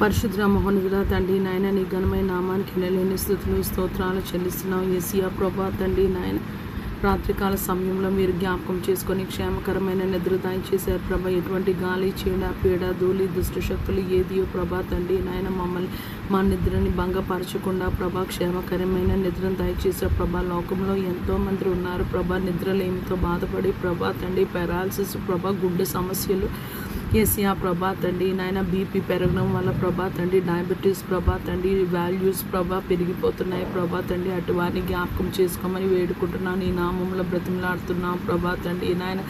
పరిశుద్ర మహోన్నతుడా తండ్రి నాయన నీ ఘనమైన నామానికి నెలలేని స్తుతులు స్తోత్రాలు చెల్లిస్తున్నాం. యేసయ్యా ప్రభా తండ్రి నాయన రాత్రికాల సమయంలో మీరు జ్ఞాపకం చేసుకొని క్షేమకరమైన నిద్ర దయచేశారు ప్రభా. ఎటువంటి గాలి చీడ పీడ ధూళి దుష్టశక్తులు ఏదియో ప్రభా తండ్రి నాయన మమ్మల్ని మా నిద్రని భంగపరచకుండా ప్రభా క్షేమకరమైన నిద్రను దయచేసే ప్రభా. లోకంలో ఎంతోమంది ఉన్నారు ప్రభా నిద్రలేమితో బాధపడి ప్రభా తండ్రి పెరాలసిస్ ప్రభా గుండె సమస్యలు యేసయ్యా ప్రభా తండ్రి నాయన బీపీ పెరగడం వల్ల ప్రభా తండ్రి డయాబెటీస్ ప్రభా తండ్రి వాల్యూస్ ప్రభా పెరిగిపోతున్నాయి ప్రభా తండ్రి అటు వారిని జ్ఞాపకం చేసుకోమని వేడుకుంటున్నాను. ఈ నామంలో బ్రతిమలాడుతున్నాం ప్రభా తండ్రి నాయన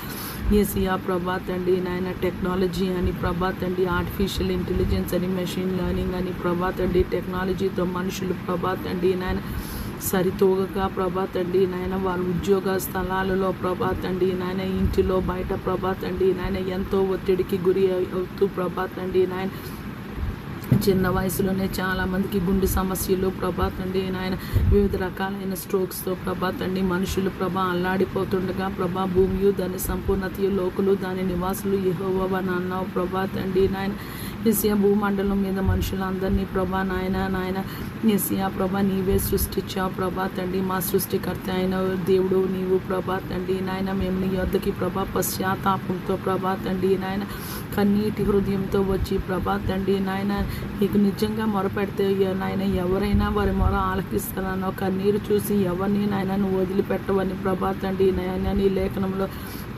యేసయ్యా ప్రభా తండ్రి నాయన టెక్నాలజీ అని ప్రభా తండ్రి ఆర్టిఫిషియల్ ఇంటెలిజెన్స్ అని మెషిన్ లెర్నింగ్ అని ప్రభా తండ్రి టెక్నాలజీతో మనుషులు ప్రభా తండ్రి నాయన సరితూగక ప్రభా తండ్రి నాయన వాళ్ళ ఉద్యోగ స్థలాలలో ప్రభా తండ్రి నాయన ఇంటిలో బయట ప్రభా తండ్రి నాయన ఎంతో ఒత్తిడికి గురి అవుతూ ప్రభా తండ్రి నాయన చిన్న వయసులోనే చాలామందికి గుండె సమస్యలు ప్రభా తండ్రి నాయన వివిధ రకాలైన స్ట్రోక్స్తో ప్రభా తండ్రి మనుషులు ప్రభా అల్లాడిపోతుండగా ప్రభా భూమియు దాని సంపూర్ణతయు లోకులు దాని నివాసులు యెహోవా అన్నావు ప్రభా తండ్రి నాయన యేసయ్యా భూమండలం మీద మనుషులందరినీ ప్రభా నాయన యేసయ్యా ప్రభా నీవే సృష్టించావు ప్రభా తండ్రి మా సృష్టికర్త అయిన దేవుడు నీవు ప్రభా తండ్రి నాయన మేము నీ యొద్దకి ప్రభా పశ్చాత్తాపంతో ప్రభా తండ్రి నాయన కన్నీటి హృదయంతో వచ్చి ప్రభా తండ్రి నాయన నీకు నిజంగా మొరపెడితే నాయన ఎవరైనా వారి మొర ఆలకిస్తానో కన్నీరు చూసి ఎవరిని నాయన నువ్వు వదిలిపెట్టవని ప్రభా తండ్రి నాయన నీ లేఖనంలో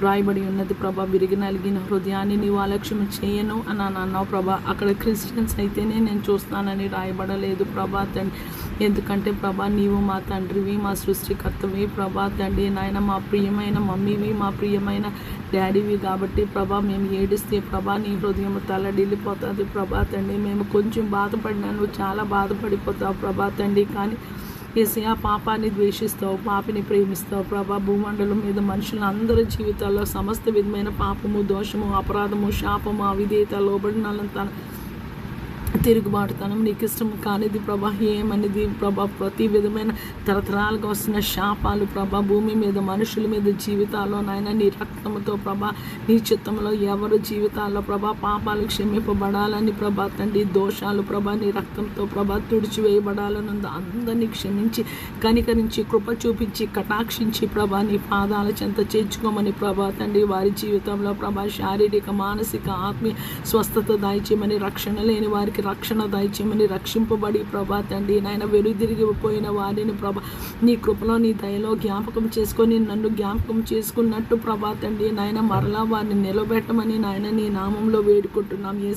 రాయబడి ఉన్నది ప్రభా. విరిగి నలిగిన హృదయాన్ని నీవు అలక్ష్యం చేయను అని అన్నావు ప్రభా. అక్కడ క్రిస్టియన్స్ అయితేనే నేను చూస్తానని రాయబడలేదు ప్రభా తండ్రి. ఎందుకంటే ప్రభా నీవు మా తండ్రివి మా సృష్టికర్తవి ప్రభా తండ్రి నాయన మా ప్రియమైన మమ్మీవి మా ప్రియమైన డాడీవి కాబట్టి ప్రభా మేము ఏడిస్తే ప్రభా నీ హృదయం తల్లడిల్లిపోతుంది ప్రభా తండ్రి. మేము కొంచెం బాధపడినా నువ్వు చాలా బాధపడిపోతావు ప్రభా తండ్రి. కానీ యేసయ్యా పాపాన్ని ద్వేషిస్తావు పాపిని ప్రేమిస్తావు ప్రభా. భూమండలం మీద మనుషులందరి జీవితాల్లో సమస్త విధమైన పాపము దోషము అపరాధము శాపము అవిధేయత లోబడినంత తిరుగుబాటుతనం నీకు ఇష్టం కానిది ప్రభా ఏమనేది ప్రభా. ప్రతి విధమైన తరతరాలుగా వస్తున్న శాపాలు ప్రభా భూమి మీద మనుషుల మీద జీవితాల్లో నాయన నీ రక్తంతో ప్రభా నీ చిత్తంలో ఎవరు జీవితాల్లో ప్రభా పాపాలు క్షమింపబడాలని ప్రభా తండ్రి దోషాలు ప్రభా నీ రక్తంతో ప్రభా తుడిచివేయబడాలని అందరినీ క్షమించి కనికరించి కృప చూపించి కటాక్షించి ప్రభా నీ పాదాల చెంత చేర్చుకోమని ప్రభా తండ్రి. వారి జీవితంలో ప్రభా శారీరక మానసిక ఆత్మీయ స్వస్థత దయచేయమని రక్షణ లేని వారికి రక్షణ దయచేయమని రక్షింపబడి ప్రభా తండ్రి నాయన వెలుదిరిగిపోయిన వారిని ప్రభా నీ కృపలో నీ దయలో జ్ఞాపకం చేసుకొని నన్ను జ్ఞాపకం చేసుకున్నట్టు ప్రభా తండ్రి నాయన మరలా వారిని నిలబెట్టమని నాయన నీ నామంలో వేడుకుంటున్నాం.